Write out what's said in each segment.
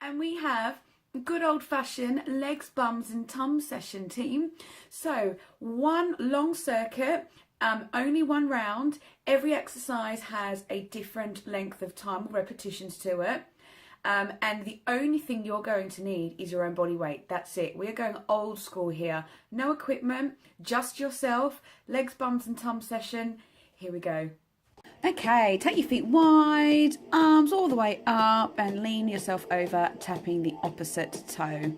And we have good old-fashioned legs, bums and tums session, team. So one long circuit, only one round. Every exercise has a different length of time, repetitions to it. And the only thing you're going to need is your own body weight. That's it. We're going old school here. No equipment, just yourself. Legs, bums and tums session. Here we go. Okay, take your feet wide, arms all the way up and lean yourself over, tapping the opposite toe.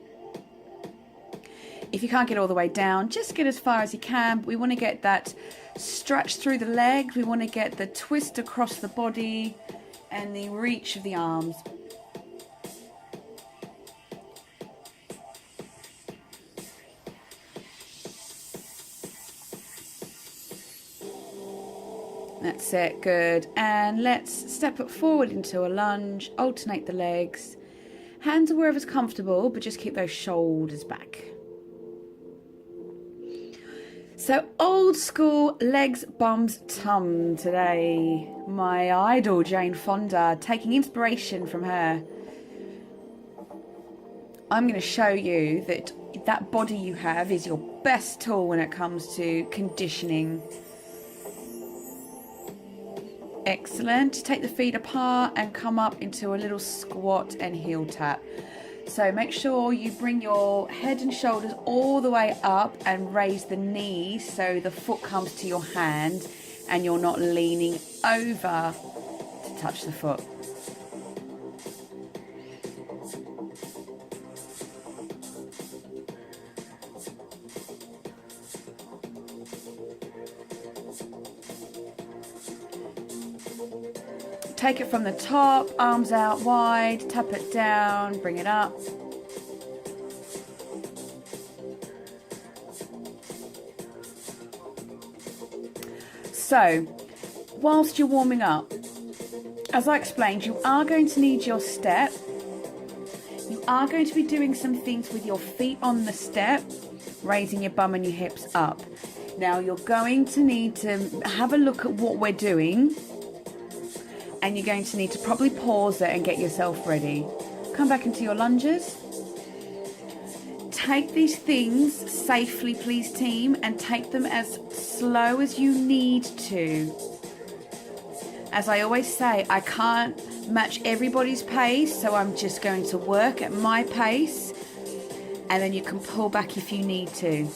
If you can't get all the way down, just get as far as you can. We want to get that stretch through the legs. We want to get the twist across the body and the reach of the arms. That's it, good. And let's step it forward into a lunge, alternate the legs. Hands are wherever's comfortable, but just keep those shoulders back. So old school legs, bums, tum today. My idol, Jane Fonda, taking inspiration from her. I'm going to show you that that body you have is your best tool when it comes to conditioning. Excellent. Take the feet apart and come up into a little squat and heel tap. So make sure you bring your head and shoulders all the way up and raise the knees so the foot comes to your hand and you're not leaning over to touch the foot. Take it from the top, arms out wide, tap it down, bring it up. So, whilst you're warming up, as I explained, you are going to need your step. You are going to be doing some things with your feet on the step, raising your bum and your hips up. Now, you're going to need to have a look at what we're doing. And you're going to need to probably pause it and get yourself ready. Come back into your lunges. Take these things safely, please, team, and take them as slow as you need to. As I always say, I can't match everybody's pace, so I'm just going to work at my pace, and then you can pull back if you need to.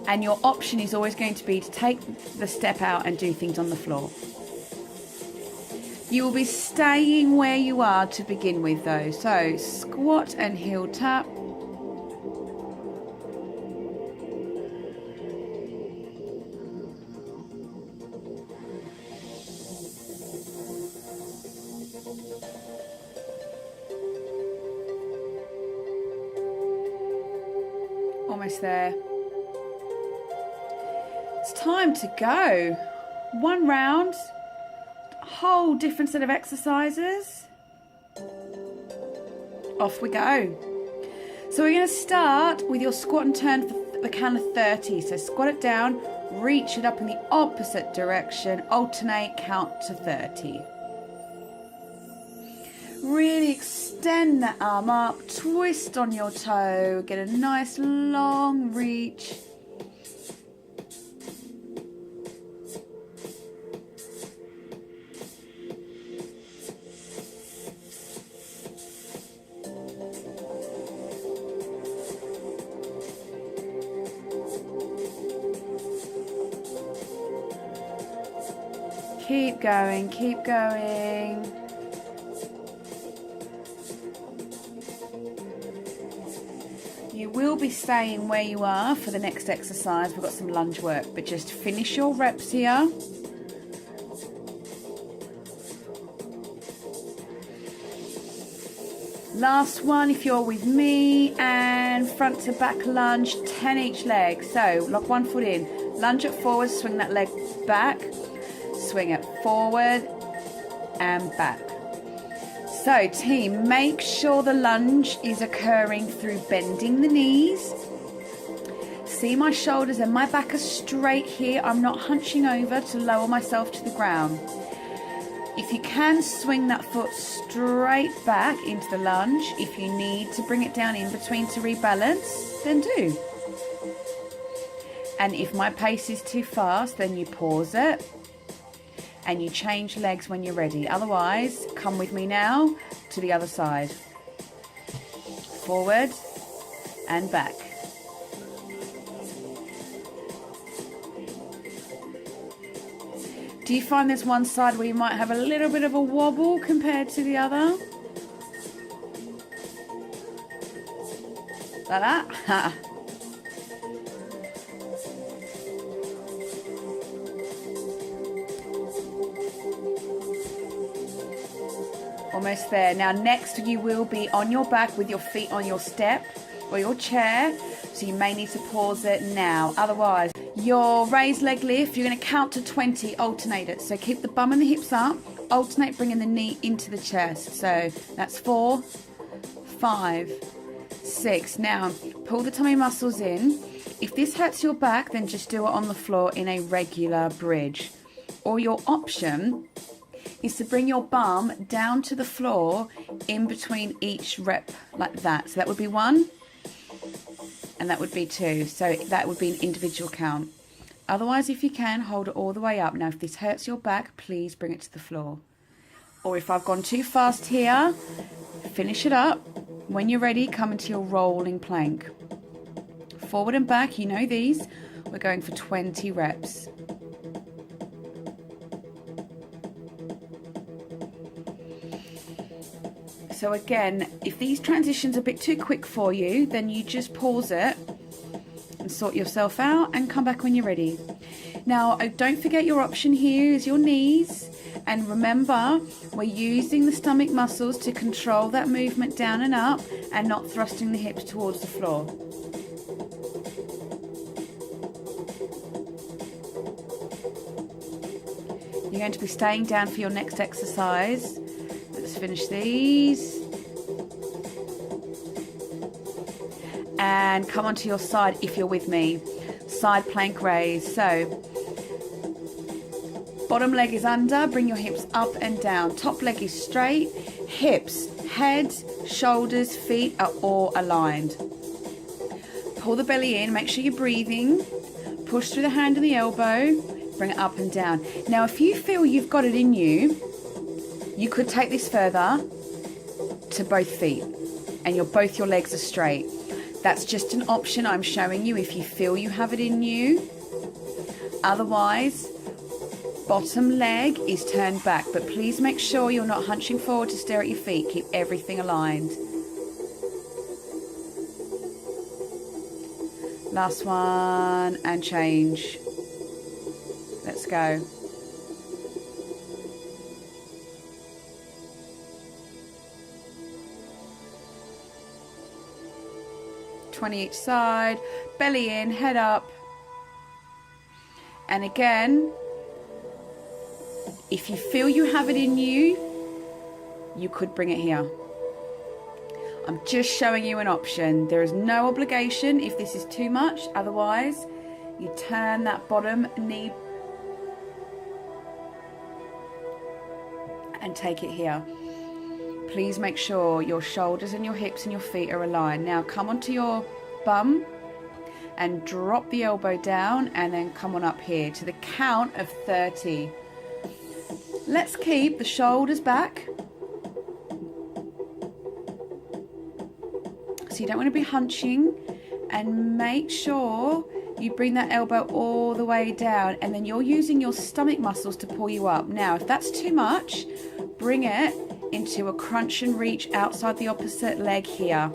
And your option is always going to be to take the step out and do things on the floor. You will be staying where you are to begin with though. So squat and heel tap. Almost there. It's time to go. One round, whole different set of exercises. Off we go. So we're going to start with your squat and turn for the count of 30. So squat it down, reach it up in the opposite direction, alternate, count to 30. Really extend that arm up, twist on your toe, get a nice long reach. Keep going, keep going. You will be staying where you are for the next exercise. We've got some lunge work, but just finish your reps here. Last one if you're with me, and front to back lunge, 10 each leg. So lock one foot in, lunge it forward, swing that leg back. Swing it forward and back. So team, make sure the lunge is occurring through bending the knees. See my shoulders and my back are straight here. I'm not hunching over to lower myself to the ground. If you can, swing that foot straight back into the lunge. If you need to bring it down in between to rebalance, then do. And if my pace is too fast, then you pause it and you change legs when you're ready. Otherwise, come with me now to the other side. Forward and back. Do you find there's one side where you might have a little bit of a wobble compared to the other? Like that? Almost there. Now next you will be on your back with your feet on your step or your chair, so you may need to pause it now. Otherwise, your raised leg lift, you're going to count to 20, alternate it. So keep the bum and the hips up, alternate bringing the knee into the chest. So that's 4, 5, 6. Now pull the tummy muscles in. If this hurts your back, then just do it on the floor in a regular bridge. Or your option is to bring your bum down to the floor in between each rep, like that. So that would be 1 and that would be 2. So that would be an individual count. Otherwise, if you can, hold it all the way up. Now, if this hurts your back, please bring it to the floor. Or if I've gone too fast here, finish it up. When you're ready, come into your rolling plank. Forward and back, you know these. We're going for 20 reps. So again, if these transitions are a bit too quick for you, then you just pause it and sort yourself out and come back when you're ready. Now, don't forget your option here is your knees. And remember, we're using the stomach muscles to control that movement down and up and not thrusting the hips towards the floor. You're going to be staying down for your next exercise. Let's finish these. And come onto your side if you're with me. Side plank raise. So, bottom leg is under, bring your hips up and down. Top leg is straight, hips, head, shoulders, feet are all aligned. Pull the belly in, make sure you're breathing. Push through the hand and the elbow, bring it up and down. Now, if you feel you've got it in you, you could take this further to both feet and both your legs are straight. That's just an option I'm showing you if you feel you have it in you. Otherwise, bottom leg is turned back, but please make sure you're not hunching forward to stare at your feet. Keep everything aligned. Last one and change. Let's go. Each side, belly in, head up. And again, if you feel you have it in you, you could bring it here. I'm just showing you an option. There is no obligation if this is too much. Otherwise, you turn that bottom knee and take it here. Please make sure your shoulders and your hips and your feet are aligned. Now come onto your bum and drop the elbow down and then come on up here to the count of 30. Let's keep the shoulders back. So you don't want to be hunching, and make sure you bring that elbow all the way down, and then you're using your stomach muscles to pull you up. Now, if that's too much, bring it into a crunch and reach outside the opposite leg here.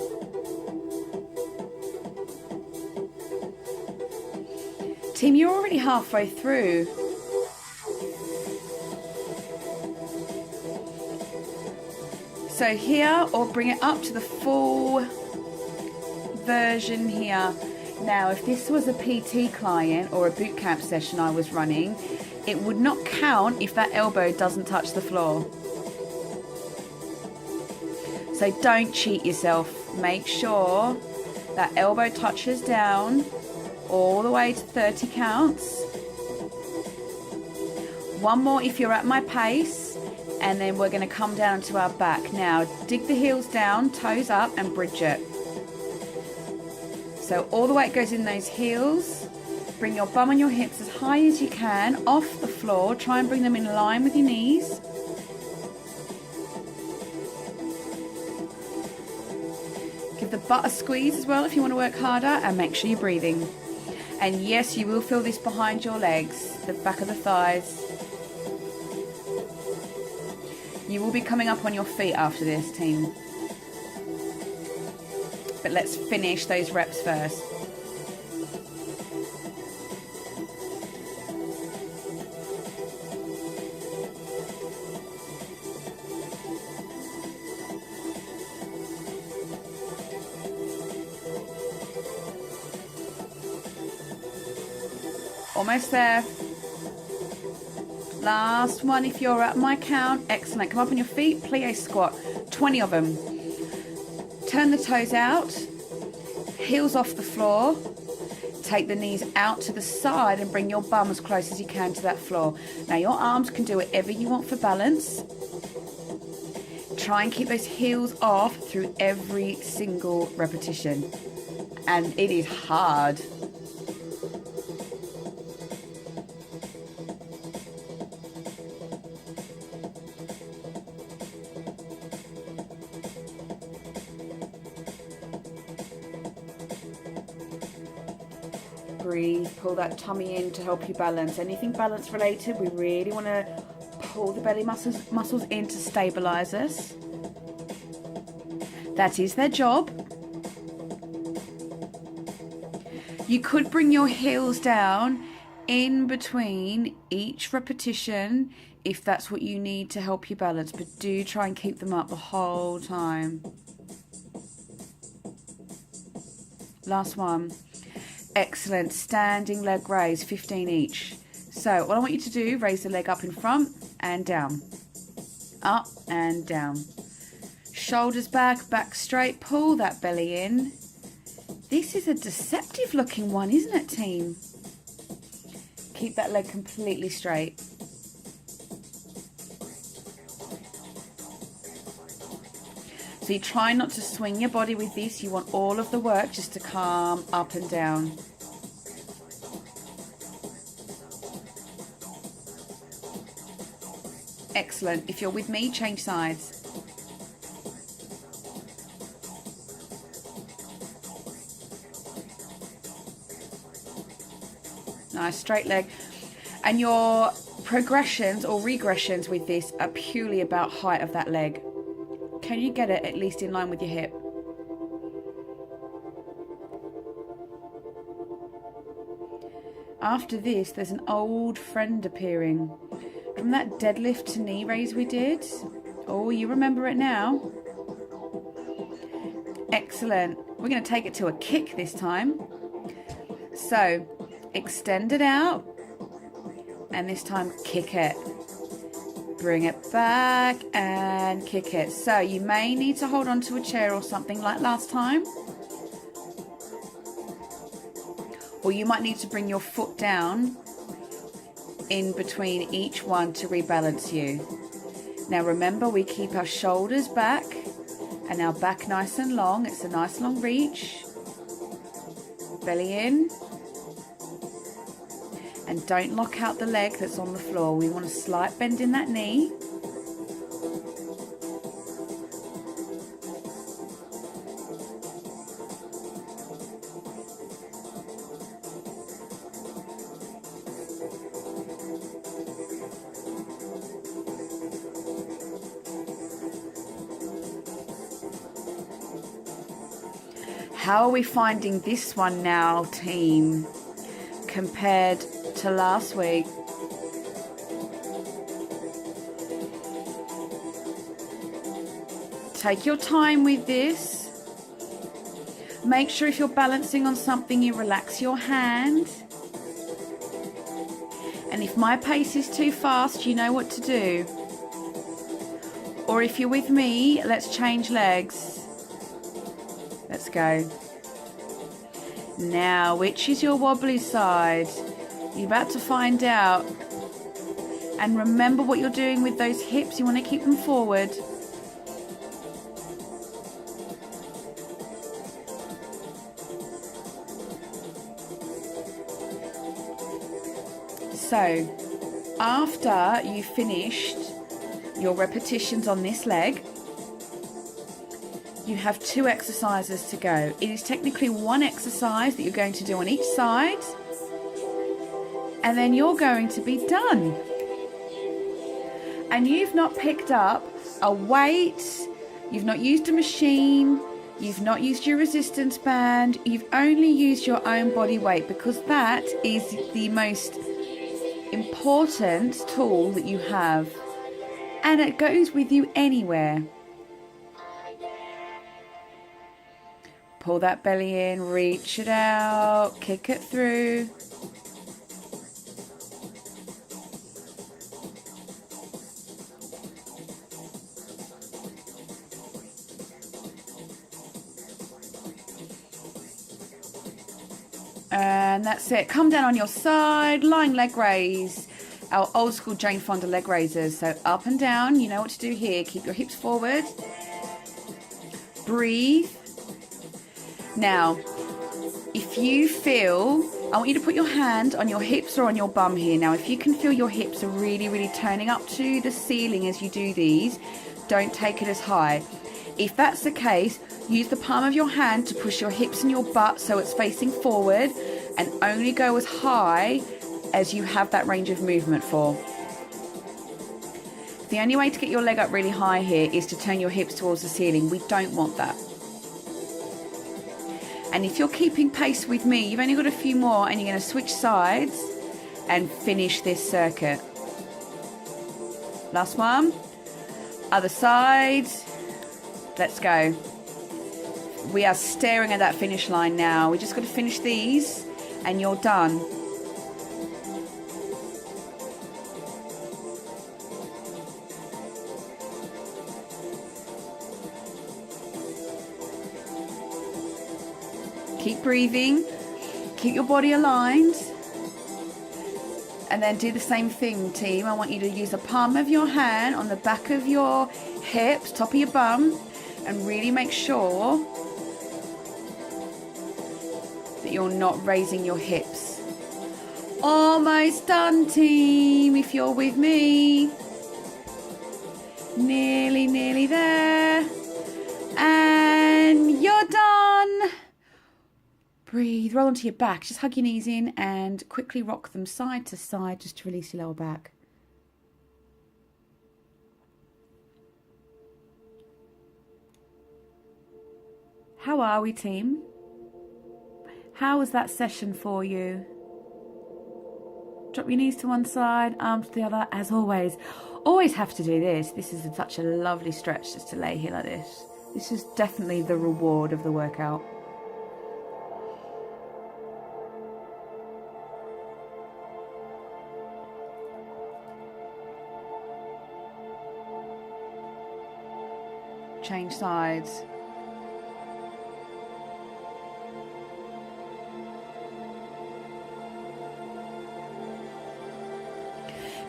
Team, you're already halfway through. So here, or bring it up to the full version here. Now, if this was a PT client or a boot camp session I was running, it would not count if that elbow doesn't touch the floor. So don't cheat yourself. Make sure that elbow touches down all the way to 30 counts. One more if you're at my pace, and then we're going to come down to our back. Now dig the heels down, toes up, and bridge it. So all the weight goes in those heels. Bring your bum and your hips as high as you can off the floor. Try and bring them in line with your knees. Give the butt a squeeze as well if you want to work harder, and make sure you're breathing. And yes, you will feel this behind your legs, the back of the thighs. You will be coming up on your feet after this, team. But let's finish those reps first. Almost there. Last one if you're at my count. Excellent. Come up on your feet, plie squat. 20 of them. Turn the toes out. Heels off the floor. Take the knees out to the side and bring your bum as close as you can to that floor. Now your arms can do whatever you want for balance. Try and keep those heels off through every single repetition. And it is hard. Breathe, pull that tummy in to help you balance. Anything balance related, we really want to pull the belly muscles in to stabilize us. That is their job. You could bring your heels down in between each repetition if that's what you need to help you balance, but do try and keep them up the whole time. Last one. Excellent. Standing leg raise, 15 each. So what I want you to do, raise the leg up in front and down. Up and down. Shoulders back, back straight. Pull that belly in. This is a deceptive looking one, isn't it, team? Keep that leg completely straight. So you try not to swing your body with this. You want all of the work just to come up and down. Excellent. If you're with me, change sides. Nice, straight leg. And your progressions or regressions with this are purely about height of that leg. Can you get it at least in line with your hip? After this, there's an old friend appearing. From that deadlift to knee raise we did. Oh, you remember it now. Excellent. We're going to take it to a kick this time. So, extend it out. And this time, kick it. Bring it back and kick it. So you may need to hold on to a chair or something like last time. Or you might need to bring your foot down in between each one to rebalance you. Now remember, we keep our shoulders back and our back nice and long. It's a nice long reach. Belly in. And don't lock out the leg that's on the floor. We want a slight bend in that knee. How are we finding this one now, team, compared to last week? Take your time with this. Make sure if you're balancing on something, you relax your hand. And if my pace is too fast, you know what to do. Or if you're with me, let's change legs. Let's go. Now, which is your wobbly side? You're about to find out. And remember what you're doing with those hips. You want to keep them forward. So, after you've finished your repetitions on this leg, you have 2 exercises to go. It is technically 1 exercise that you're going to do on each side, and then you're going to be done. And you've not picked up a weight, you've not used a machine, you've not used your resistance band, you've only used your own body weight, because that is the most important tool that you have, and it goes with you anywhere. Pull that belly in, reach it out, kick it through. And that's it. Come down on your side, lying leg raise. Our old school Jane Fonda leg raisers. So up and down, you know what to do here. Keep your hips forward. Breathe. Now, if you feel, I want you to put your hand on your hips or on your bum here. Now, if you can feel your hips are really, really turning up to the ceiling as you do these, don't take it as high. If that's the case, use the palm of your hand to push your hips and your butt so it's facing forward, and only go as high as you have that range of movement for. The only way to get your leg up really high here is to turn your hips towards the ceiling. We don't want that. And if you're keeping pace with me, you've only got a few more, and you're going to switch sides and finish this circuit. Last one. Other side. Let's go. We are staring at that finish line now. We just got to finish these and you're done. Keep breathing. Keep your body aligned. And then do the same thing, team. I want you to use the palm of your hand on the back of your hips, top of your bum, and really make sure that you're not raising your hips. Almost done, team, if you're with me. Nearly there. And you're done. Breathe, roll onto your back. Just hug your knees in and quickly rock them side to side just to release your lower back. How are we, team? How was that session for you? Drop your knees to one side, arms to the other, as always. Always have to do this. This is such a lovely stretch just to lay here like this. This is definitely the reward of the workout. Change sides.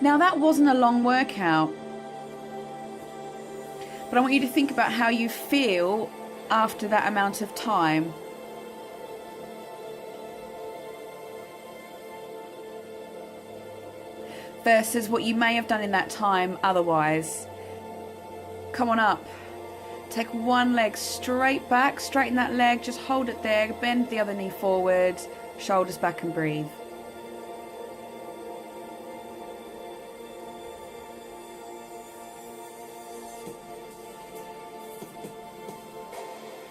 Now that wasn't a long workout, but I want you to think about how you feel after that amount of time. Versus what you may have done in that time otherwise. Come on up. Take one leg straight back, straighten that leg, just hold it there, bend the other knee forward, shoulders back and breathe.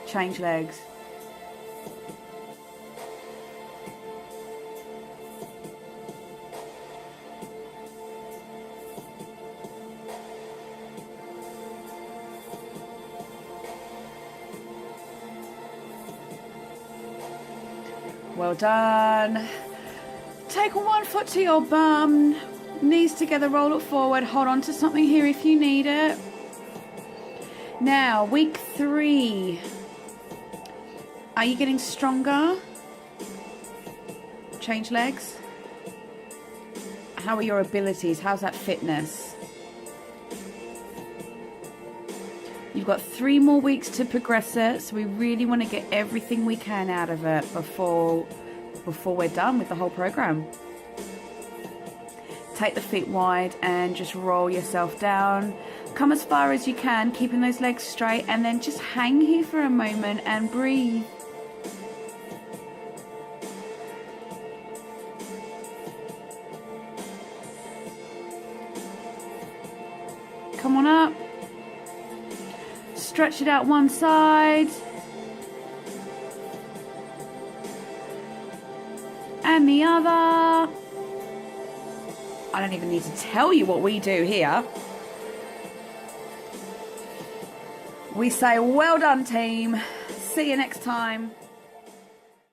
Change legs. Well done. Take one foot to your bum, knees together, roll it forward, hold on to something here if you need it. Now, week 3. Are you getting stronger? Change legs. How are your abilities? How's that fitness? You've got 3 more weeks to progress it, so we really want to get everything we can out of it before we're done with the whole program. Take the feet wide and just roll yourself down. Come as far as you can, keeping those legs straight, and then just hang here for a moment and breathe. Come on up. Stretch it out one side. And the other. I don't even need to tell you what we do here. We say, well done, team. See you next time.